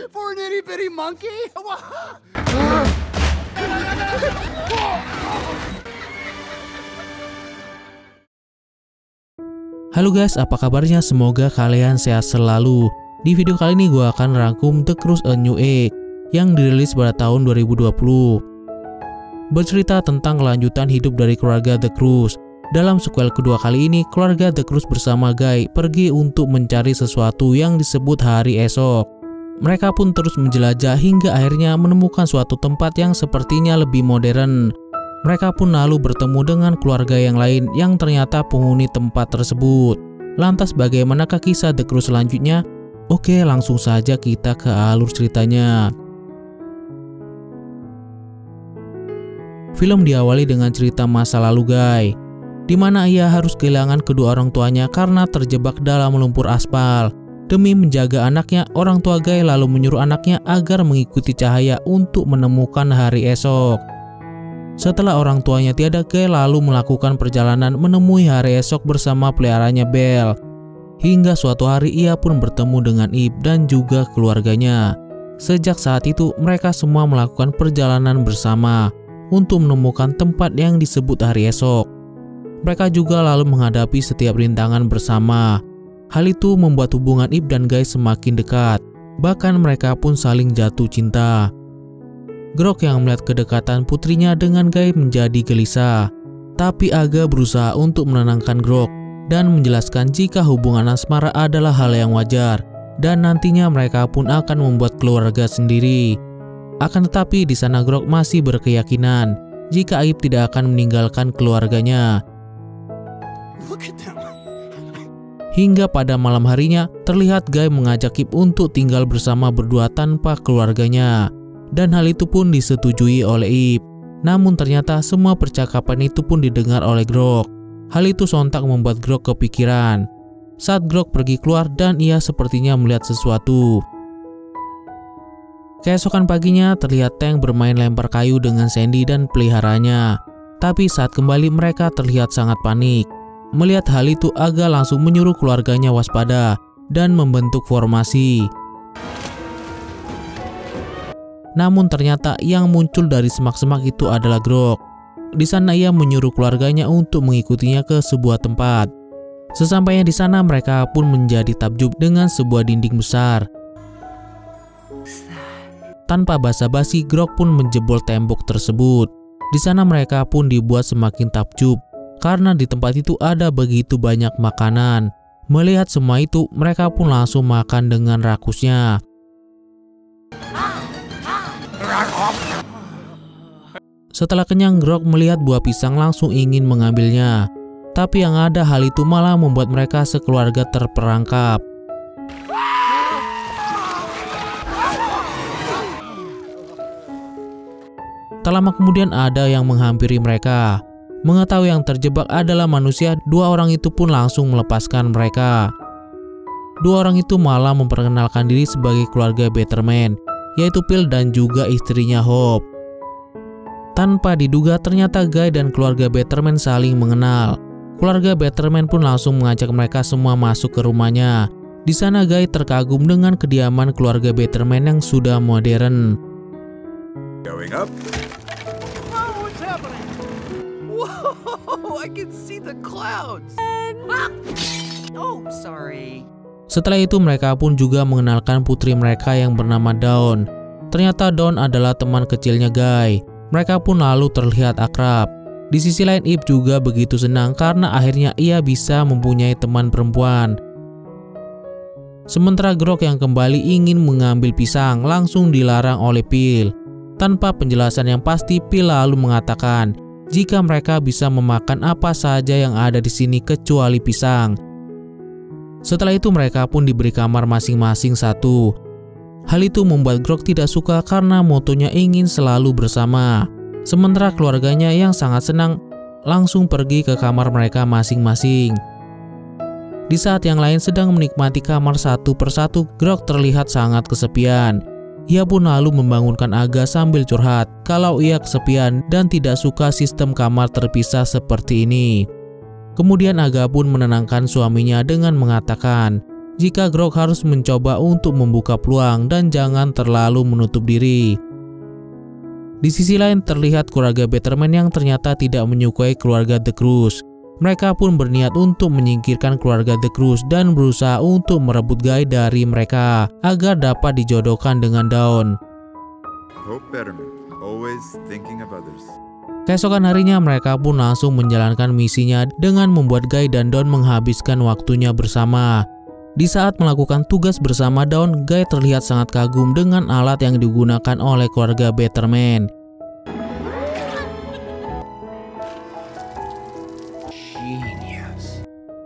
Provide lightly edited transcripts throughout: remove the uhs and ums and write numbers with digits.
For an itty bitty monkey? Halo guys, apa kabarnya? Semoga kalian sehat selalu. Di video kali ini gue akan rangkum The Croods: A New Age yang dirilis pada tahun 2020. Bercerita tentang kelanjutan hidup dari keluarga The Croods. Dalam sequel kedua kali ini, keluarga The Croods bersama Guy pergi untuk mencari sesuatu yang disebut hari esok. Mereka pun terus menjelajah hingga akhirnya menemukan suatu tempat yang sepertinya lebih modern. Mereka pun lalu bertemu dengan keluarga yang lain yang ternyata penghuni tempat tersebut. Lantas bagaimanakah kisah The Croods selanjutnya? Oke, langsung saja kita ke alur ceritanya. Film diawali dengan cerita masa lalu Guy, di mana ia harus kehilangan kedua orang tuanya karena terjebak dalam lumpur aspal. Demi menjaga anaknya, orang tua Guy lalu menyuruh anaknya agar mengikuti cahaya untuk menemukan hari esok. Setelah orang tuanya tiada, Guy lalu melakukan perjalanan menemui hari esok bersama peliharanya Belle. Hingga suatu hari ia pun bertemu dengan Eve dan juga keluarganya. Sejak saat itu mereka semua melakukan perjalanan bersama untuk menemukan tempat yang disebut hari esok. Mereka juga lalu menghadapi setiap rintangan bersama. Hal itu membuat hubungan Eve dan Guy semakin dekat. Bahkan mereka pun saling jatuh cinta. Grok yang melihat kedekatan putrinya dengan Guy menjadi gelisah. Tapi Aga berusaha untuk menenangkan Grok dan menjelaskan jika hubungan asmara adalah hal yang wajar dan nantinya mereka pun akan membuat keluarga sendiri. Akan tetapi di sana Grok masih berkeyakinan jika Eve tidak akan meninggalkan keluarganya. Hingga pada malam harinya terlihat Guy mengajak Eve untuk tinggal bersama berdua tanpa keluarganya. Dan hal itu pun disetujui oleh Eve. Namun ternyata semua percakapan itu pun didengar oleh Grok. Hal itu sontak membuat Grok kepikiran. Saat Grok pergi keluar dan ia sepertinya melihat sesuatu. Keesokan paginya terlihat Tank bermain lempar kayu dengan Sandy dan peliharanya. Tapi saat kembali mereka terlihat sangat panik. Melihat hal itu, Aga langsung menyuruh keluarganya waspada dan membentuk formasi. Namun ternyata yang muncul dari semak-semak itu adalah Grok. Di sana ia menyuruh keluarganya untuk mengikutinya ke sebuah tempat. Sesampainya di sana mereka pun menjadi takjub dengan sebuah dinding besar. Tanpa basa-basi, Grok pun menjebol tembok tersebut. Di sana mereka pun dibuat semakin takjub karena di tempat itu ada begitu banyak makanan. Melihat semua itu, mereka pun langsung makan dengan rakusnya. Setelah kenyang, Grok melihat buah pisang langsung ingin mengambilnya. Tapi yang ada hal itu malah membuat mereka sekeluarga terperangkap. Tak lama kemudian ada yang menghampiri mereka. Mengetahui yang terjebak adalah manusia, dua orang itu pun langsung melepaskan mereka. Dua orang itu malah memperkenalkan diri sebagai keluarga Betterman, yaitu Phil dan juga istrinya Hope. Tanpa diduga ternyata Guy dan keluarga Betterman saling mengenal. Keluarga Betterman pun langsung mengajak mereka semua masuk ke rumahnya. Di sana Guy terkagum dengan kediaman keluarga Betterman yang sudah modern. Going up. Wow, what's happening? Whoa, I can see the clouds. Oh, sorry. Setelah itu mereka pun juga mengenalkan putri mereka yang bernama Dawn. Ternyata Dawn adalah teman kecilnya Guy. Mereka pun lalu terlihat akrab. Di sisi lain Eve juga begitu senang karena akhirnya ia bisa mempunyai teman perempuan. Sementara Grok yang kembali ingin mengambil pisang langsung dilarang oleh Phil. Tanpa penjelasan yang pasti, Phil lalu mengatakan jika mereka bisa memakan apa saja yang ada di sini kecuali pisang. Setelah itu mereka pun diberi kamar masing-masing satu. Hal itu membuat Grok tidak suka karena motonya ingin selalu bersama. Sementara keluarganya yang sangat senang langsung pergi ke kamar mereka masing-masing. Di saat yang lain sedang menikmati kamar satu persatu, Grok terlihat sangat kesepian. Ia pun lalu membangunkan Aga sambil curhat kalau ia kesepian dan tidak suka sistem kamar terpisah seperti ini. Kemudian Aga pun menenangkan suaminya dengan mengatakan jika Grok harus mencoba untuk membuka peluang dan jangan terlalu menutup diri. Di sisi lain terlihat keluarga Betterman yang ternyata tidak menyukai keluarga The Croods. Mereka pun berniat untuk menyingkirkan keluarga The Croods dan berusaha untuk merebut Guy dari mereka agar dapat dijodohkan dengan Dawn. Hope Betterman, always thinking of others. Keesokan harinya mereka pun langsung menjalankan misinya dengan membuat Guy dan Dawn menghabiskan waktunya bersama. Di saat melakukan tugas bersama Dawn, Guy terlihat sangat kagum dengan alat yang digunakan oleh keluarga Betterman.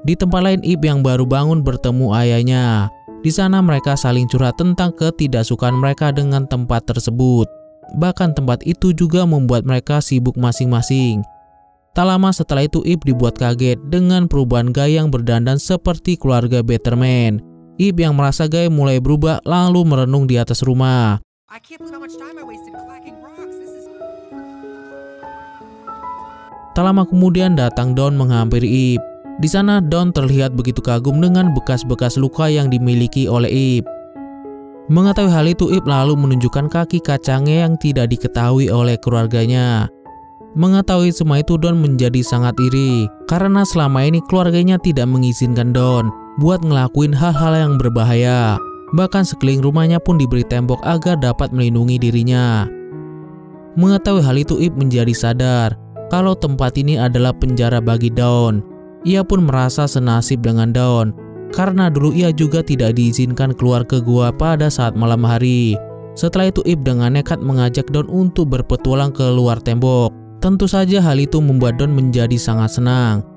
Di tempat lain, Ip yang baru bangun bertemu ayahnya. Di sana mereka saling curhat tentang ketidaksukaan mereka dengan tempat tersebut. Bahkan tempat itu juga membuat mereka sibuk masing-masing. Tak lama setelah itu Ip dibuat kaget dengan perubahan Guy yang berdandan seperti keluarga Betterman. Ip yang merasa Guy mulai berubah lalu merenung di atas rumah. Tak lama kemudian datang Dawn menghampiri Ip. Di sana Dawn terlihat begitu kagum dengan bekas-bekas luka yang dimiliki oleh Ip. Mengetahui hal itu, Ip lalu menunjukkan kaki kacangnya yang tidak diketahui oleh keluarganya. Mengetahui semua itu, Dawn menjadi sangat iri karena selama ini keluarganya tidak mengizinkan Dawn buat ngelakuin hal-hal yang berbahaya. Bahkan sekeliling rumahnya pun diberi tembok agar dapat melindungi dirinya. Mengetahui hal itu, Ip menjadi sadar kalau tempat ini adalah penjara bagi Dawn. Ia pun merasa senasib dengan Dawn karena dulu ia juga tidak diizinkan keluar ke gua pada saat malam hari. Setelah itu Ip dengan nekat mengajak Dawn untuk berpetualang ke luar tembok. Tentu saja hal itu membuat Dawn menjadi sangat senang.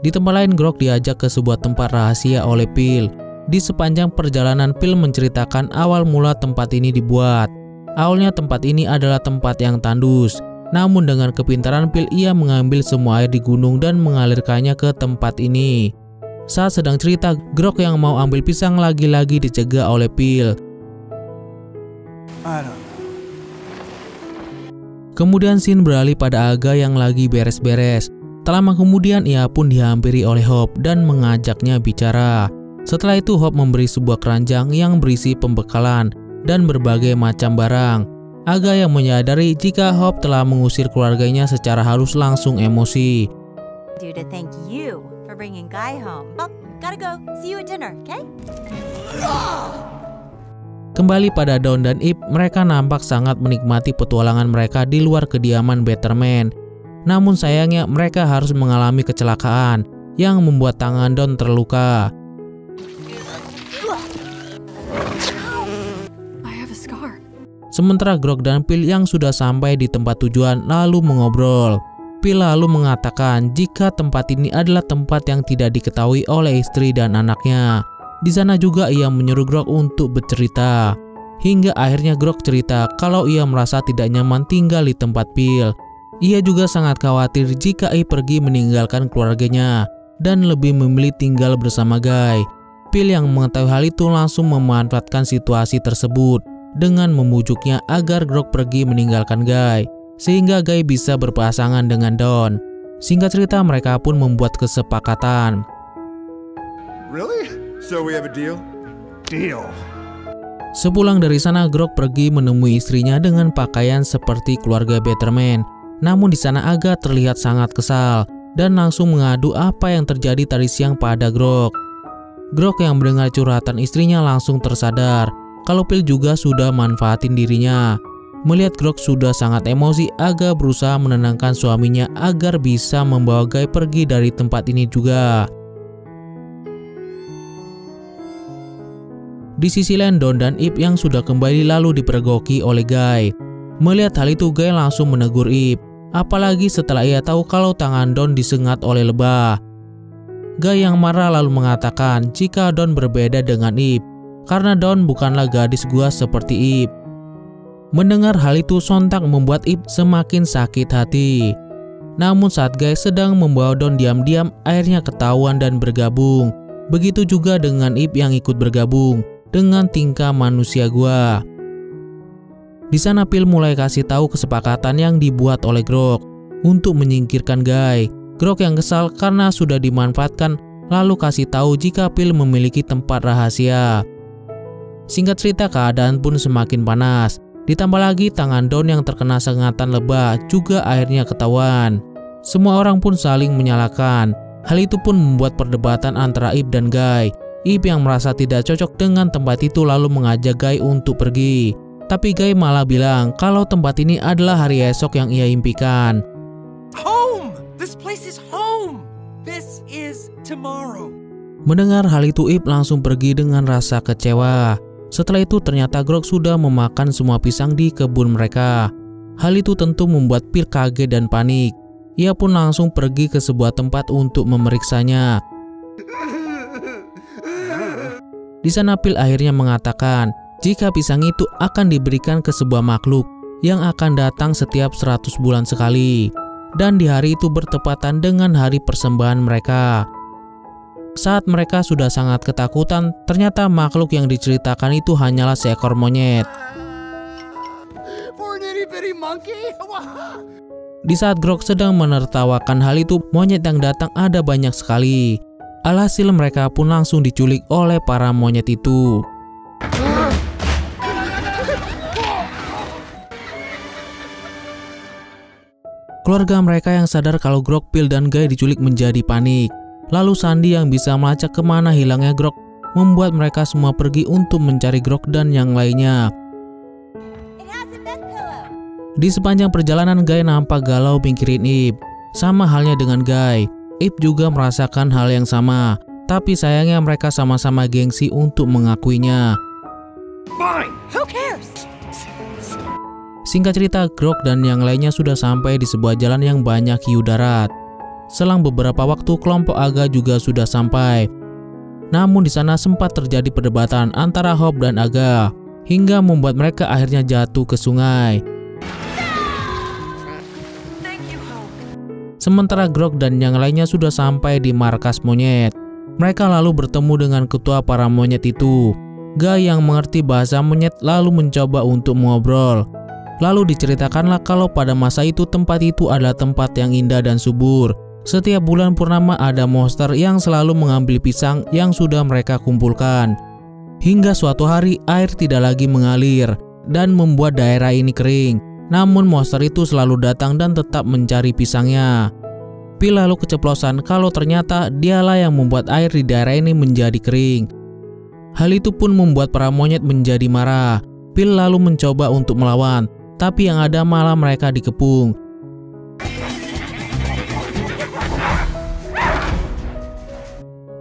Di tempat lain, Grok diajak ke sebuah tempat rahasia oleh Phil. Di sepanjang perjalanan, Phil menceritakan awal mula tempat ini dibuat. Awalnya tempat ini adalah tempat yang tandus. Namun dengan kepintaran Phil, ia mengambil semua air di gunung dan mengalirkannya ke tempat ini. Saat sedang cerita, Grok yang mau ambil pisang lagi-lagi dicegah oleh Phil. Kemudian scene beralih pada Aga yang lagi beres-beres. Tak lama kemudian ia pun dihampiri oleh Hope dan mengajaknya bicara. Setelah itu Hope memberi sebuah keranjang yang berisi pembekalan dan berbagai macam barang. Aga yang menyadari jika Hope telah mengusir keluarganya secara halus langsung emosi. Thank you for bringing Guy home. Oh, gotta go. See you at dinner, okay? Kembali pada Dawn dan Ip, mereka nampak sangat menikmati petualangan mereka di luar kediaman Betterman. Namun sayangnya mereka harus mengalami kecelakaan yang membuat tangan Dawn terluka. Sementara Grok dan Phil yang sudah sampai di tempat tujuan lalu mengobrol. Phil lalu mengatakan jika tempat ini adalah tempat yang tidak diketahui oleh istri dan anaknya. Di sana juga ia menyuruh Grok untuk bercerita. Hingga akhirnya Grok cerita kalau ia merasa tidak nyaman tinggal di tempat Phil. Ia juga sangat khawatir jika ia pergi meninggalkan keluarganya dan lebih memilih tinggal bersama Guy. Phil yang mengetahui hal itu langsung memanfaatkan situasi tersebut dengan membujuknya agar Grok pergi meninggalkan Guy, sehingga Guy bisa berpasangan dengan Dawn. Singkat cerita, mereka pun membuat kesepakatan. Really? So we have a deal? Deal. Sepulang dari sana, Grok pergi menemui istrinya dengan pakaian seperti keluarga Betterman. Namun di sana Aga terlihat sangat kesal dan langsung mengadu apa yang terjadi tadi siang pada Grok. Grok yang mendengar curhatan istrinya langsung tersadar kalau Phil juga sudah manfaatin dirinya. Melihat Grok sudah sangat emosi, Aga berusaha menenangkan suaminya agar bisa membawa Guy pergi dari tempat ini juga. Di sisi lain, Dawn dan Ip yang sudah kembali lalu dipergoki oleh Guy. Melihat hal itu, Guy langsung menegur Ip, apalagi setelah ia tahu kalau tangan Dawn disengat oleh lebah. Guy yang marah lalu mengatakan jika Dawn berbeda dengan Ip, karena Dawn bukanlah gadis gua seperti Ip. Mendengar hal itu sontak membuat Ip semakin sakit hati. Namun saat Guy sedang membawa Dawn diam-diam, akhirnya ketahuan dan bergabung. Begitu juga dengan Ip yang ikut bergabung dengan tingkah manusia gua. Di sana Phil mulai kasih tahu kesepakatan yang dibuat oleh Grok untuk menyingkirkan Guy. Grok yang kesal karena sudah dimanfaatkan lalu kasih tahu jika Phil memiliki tempat rahasia. Singkat cerita, keadaan pun semakin panas. Ditambah lagi tangan Don yang terkena sengatan lebah juga akhirnya ketahuan. Semua orang pun saling menyalahkan. Hal itu pun membuat perdebatan antara Ip dan Guy. Ip yang merasa tidak cocok dengan tempat itu lalu mengajak Guy untuk pergi. Tapi Guy malah bilang kalau tempat ini adalah hari esok yang ia impikan. Home! This place is home! This is tomorrow. Mendengar hal itu, Ip langsung pergi dengan rasa kecewa. Setelah itu ternyata Grog sudah memakan semua pisang di kebun mereka. Hal itu tentu membuat Phil kaget dan panik. Ia pun langsung pergi ke sebuah tempat untuk memeriksanya. Di sana Phil akhirnya mengatakan jika pisang itu akan diberikan ke sebuah makhluk yang akan datang setiap 100 bulan sekali. Dan di hari itu bertepatan dengan hari persembahan mereka. Saat mereka sudah sangat ketakutan, ternyata makhluk yang diceritakan itu hanyalah seekor monyet. For an itty-bitty monkey? Di saat Grog sedang menertawakan hal itu, monyet yang datang ada banyak sekali. Alhasil mereka pun langsung diculik oleh para monyet itu. Keluarga mereka yang sadar kalau Grog, Phil, dan Guy diculik menjadi panik. Lalu Sandy yang bisa melacak kemana hilangnya Grog membuat mereka semua pergi untuk mencari Grog dan yang lainnya. Di sepanjang perjalanan Guy nampak galau mikirin Ip. Sama halnya dengan Guy, Ip juga merasakan hal yang sama. Tapi sayangnya mereka sama-sama gengsi untuk mengakuinya. Fine! Who cares? Singkat cerita, Grog dan yang lainnya sudah sampai di sebuah jalan yang banyak hiu darat. Selang beberapa waktu, kelompok Aga juga sudah sampai. Namun di sana sempat terjadi perdebatan antara Hope dan Aga, hingga membuat mereka akhirnya jatuh ke sungai. Sementara Grog dan yang lainnya sudah sampai di markas monyet. Mereka lalu bertemu dengan ketua para monyet itu. Guy yang mengerti bahasa monyet lalu mencoba untuk mengobrol. Lalu diceritakanlah kalau pada masa itu tempat itu adalah tempat yang indah dan subur. Setiap bulan purnama ada monster yang selalu mengambil pisang yang sudah mereka kumpulkan. Hingga suatu hari air tidak lagi mengalir dan membuat daerah ini kering. Namun monster itu selalu datang dan tetap mencari pisangnya. Phil lalu keceplosan kalau ternyata dialah yang membuat air di daerah ini menjadi kering. Hal itu pun membuat para monyet menjadi marah. Phil lalu mencoba untuk melawan, tapi yang ada malah mereka dikepung.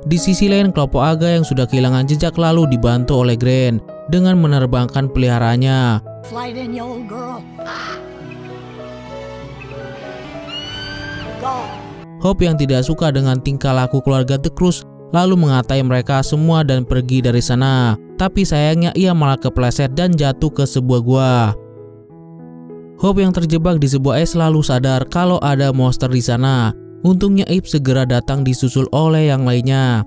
Di sisi lain, kelompok Aga yang sudah kehilangan jejak lalu dibantu oleh Grant dengan menerbangkan peliharaannya. Flight in, you old girl. Go. Hope yang tidak suka dengan tingkah laku keluarga The Cruz lalu mengatai mereka semua dan pergi dari sana. Tapi sayangnya ia malah kepleset dan jatuh ke sebuah gua. Hope yang terjebak di sebuah es lalu sadar kalau ada monster di sana. Untungnya Ip segera datang disusul oleh yang lainnya.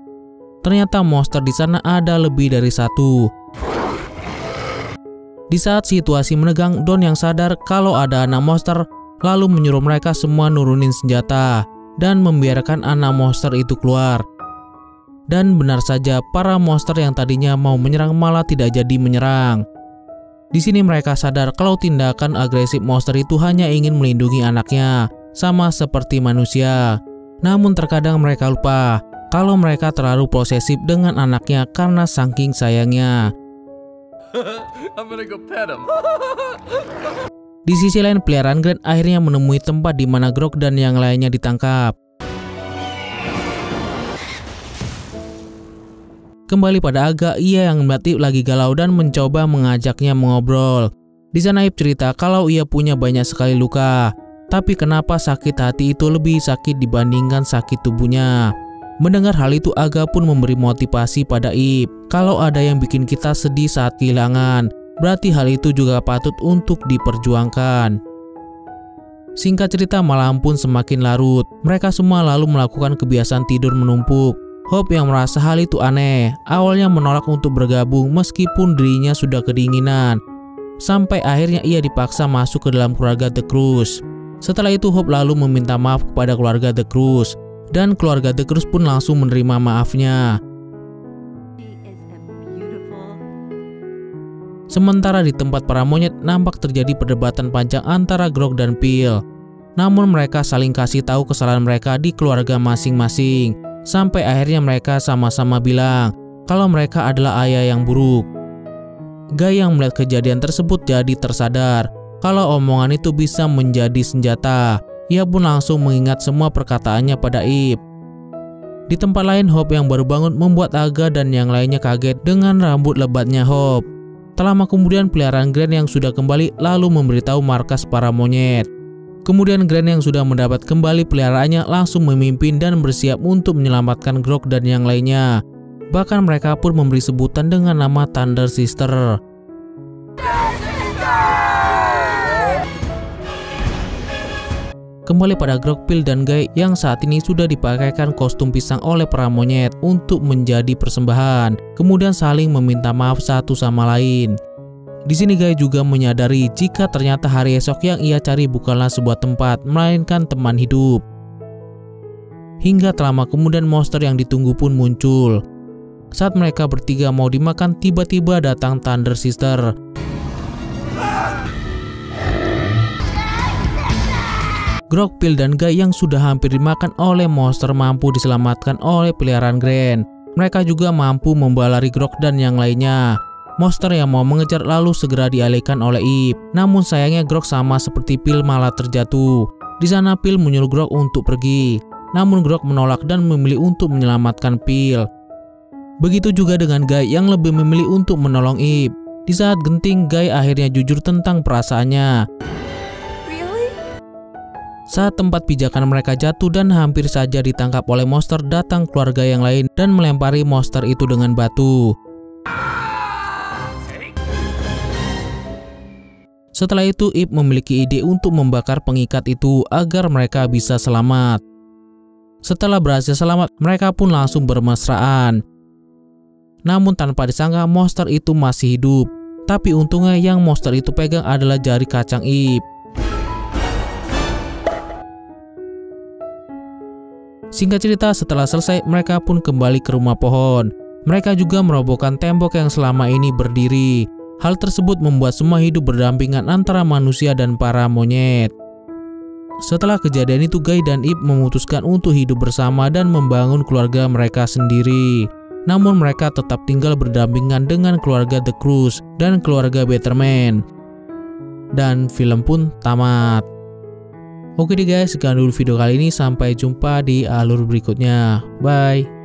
Ternyata monster di sana ada lebih dari satu. Di saat situasi menegang, Don yang sadar kalau ada anak monster lalu menyuruh mereka semua nurunin senjata dan membiarkan anak monster itu keluar. Dan benar saja, para monster yang tadinya mau menyerang malah tidak jadi menyerang. Di sini mereka sadar kalau tindakan agresif monster itu hanya ingin melindungi anaknya, sama seperti manusia. Namun terkadang mereka lupa kalau mereka terlalu posesif dengan anaknya karena saking sayangnya. I'm gonna go pet him. Di sisi lain, peliharaan Grant akhirnya menemui tempat di mana Grog dan yang lainnya ditangkap. Kembali pada Aga, ia yang melihat Ip lagi galau dan mencoba mengajaknya mengobrol. Di sana Ip cerita kalau ia punya banyak sekali luka, tapi kenapa sakit hati itu lebih sakit dibandingkan sakit tubuhnya. Mendengar hal itu, Aga pun memberi motivasi pada Ip. Kalau ada yang bikin kita sedih saat kehilangan, berarti hal itu juga patut untuk diperjuangkan. Singkat cerita, malam pun semakin larut. Mereka semua lalu melakukan kebiasaan tidur menumpuk. Hope yang merasa hal itu aneh, awalnya menolak untuk bergabung meskipun dirinya sudah kedinginan. Sampai akhirnya ia dipaksa masuk ke dalam keluarga The Cruz. Setelah itu Hope lalu meminta maaf kepada keluarga The Cruz. dan keluarga The Cruz pun langsung menerima maafnya. Sementara di tempat para monyet nampak terjadi perdebatan panjang antara Grog dan Phil. Namun mereka saling kasih tahu kesalahan mereka di keluarga masing-masing. Sampai akhirnya mereka sama-sama bilang kalau mereka adalah ayah yang buruk. Guy yang melihat kejadian tersebut jadi tersadar kalau omongan itu bisa menjadi senjata. Ia pun langsung mengingat semua perkataannya pada Ip. Di tempat lain, Hope yang baru bangun membuat Aga dan yang lainnya kaget dengan rambut lebatnya Hope. Tak lama kemudian peliharaan Grant yang sudah kembali lalu memberitahu markas para monyet. Kemudian Grant yang sudah mendapat kembali peliharaannya langsung memimpin dan bersiap untuk menyelamatkan Grog dan yang lainnya. Bahkan mereka pun memberi sebutan dengan nama Thunder Sister. Kembali pada Grog, Phil dan Guy yang saat ini sudah dipakaikan kostum pisang oleh para monyet untuk menjadi persembahan, kemudian saling meminta maaf satu sama lain. Di sini Guy juga menyadari jika ternyata hari esok yang ia cari bukanlah sebuah tempat, melainkan teman hidup. Hingga tak lama kemudian monster yang ditunggu pun muncul. Saat mereka bertiga mau dimakan, tiba-tiba datang Thunder Sister. Grog, Phil, dan Guy yang sudah hampir dimakan oleh monster mampu diselamatkan oleh peliharaan Grant. Mereka juga mampu membawa lari Grog dan yang lainnya. Monster yang mau mengejar lalu segera dialihkan oleh Ip. Namun sayangnya Grog sama seperti Phil malah terjatuh. Di sana Phil menyuruh Grog untuk pergi. Namun Grog menolak dan memilih untuk menyelamatkan Phil. Begitu juga dengan Guy yang lebih memilih untuk menolong Ip. Di saat genting, Guy akhirnya jujur tentang perasaannya. Saat tempat pijakan mereka jatuh dan hampir saja ditangkap oleh monster, datang keluarga yang lain dan melempari monster itu dengan batu. Setelah itu Ip memiliki ide untuk membakar pengikat itu agar mereka bisa selamat. Setelah berhasil selamat, mereka pun langsung bermesraan. Namun tanpa disangka monster itu masih hidup. Tapi untungnya yang monster itu pegang adalah jari kacang Ip. Singkat cerita, setelah selesai, mereka pun kembali ke rumah pohon. Mereka juga merobohkan tembok yang selama ini berdiri. Hal tersebut membuat semua hidup berdampingan antara manusia dan para monyet. Setelah kejadian itu, Guy dan Ip memutuskan untuk hidup bersama dan membangun keluarga mereka sendiri. Namun mereka tetap tinggal berdampingan dengan keluarga The Cruz dan keluarga Betterman. Dan film pun tamat. Oke deh guys, sekian dulu video kali ini. Sampai jumpa di alur berikutnya. Bye.